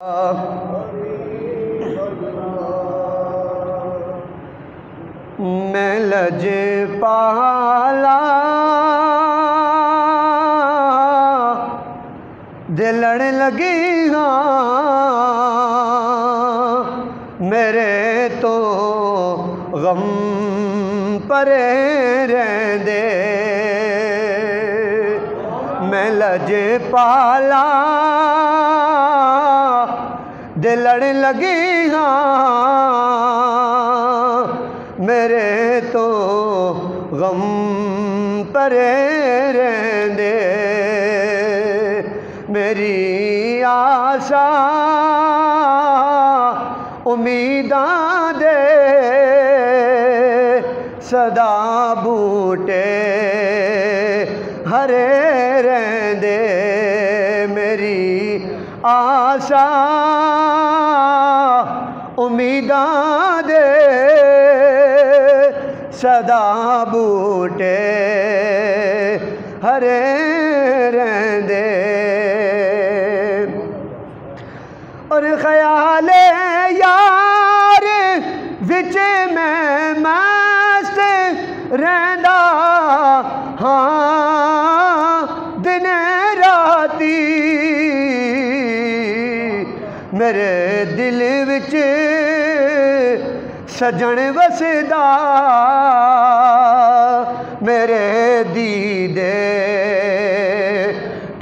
मैं लजपाला दिलड़ लगी हाँ मेरे तो गम परे रहंदे। मैं लजपाला दिलड़ लगी हाँ मेरे तो गम परे रहंदे। मेरी आशा उम्मीदां दे सदा बूटे हरे रहंदे। मेरी आशा उम्मीदां दे सदा बूटे हरे रहंदे। और ख्याले यार विच मैं मस्त रहंदा हाँ दिन राती। मेरे दिल विच सजन वसदा मेरे दीदे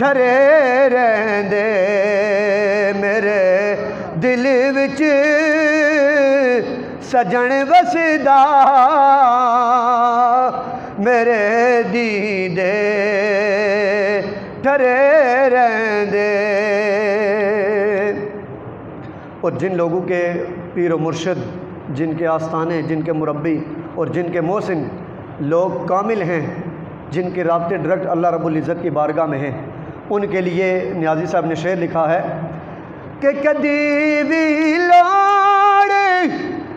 ठरे रहंदे। मेरे दिल विच सजन वसदा मेरे दीदे ठरे रहंदे। और जिन लोगों के पीर व मुर्शिद, जिनके आस्थाने, जिनके मुरब्बी और जिनके मोहसिन लोग कामिल हैं, जिनके राब्ते डायरेक्ट अल्लाह रब्बुल इज़्ज़त की बारगाह में हैं, उनके लिए नियाज़ी साहब ने शेर लिखा है कि कदी भी लोड़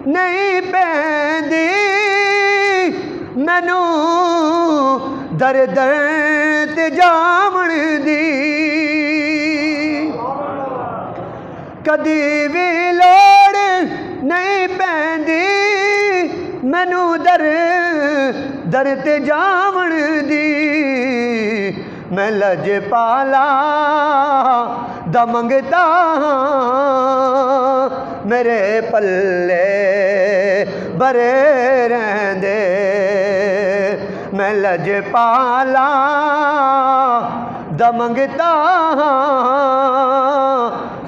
नहीं पैंदी मैनू दर दर ते जावण दी। कदी भी लोड़ नहीं पैंदी मैनू दर दर ते जावण दी। मैं लजपाला दा मंगदा मेरे पल्ले बरे रहंदे। मैं लजपाला दा मंगदा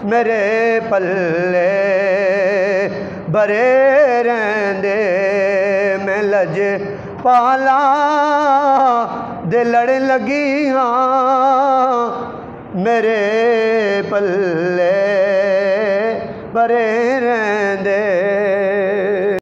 मेरे पल्ले बरे रहंदे। मैं लजपाला दिलड़ लगी हाँ मेरे पल्ले बरे रहंदे।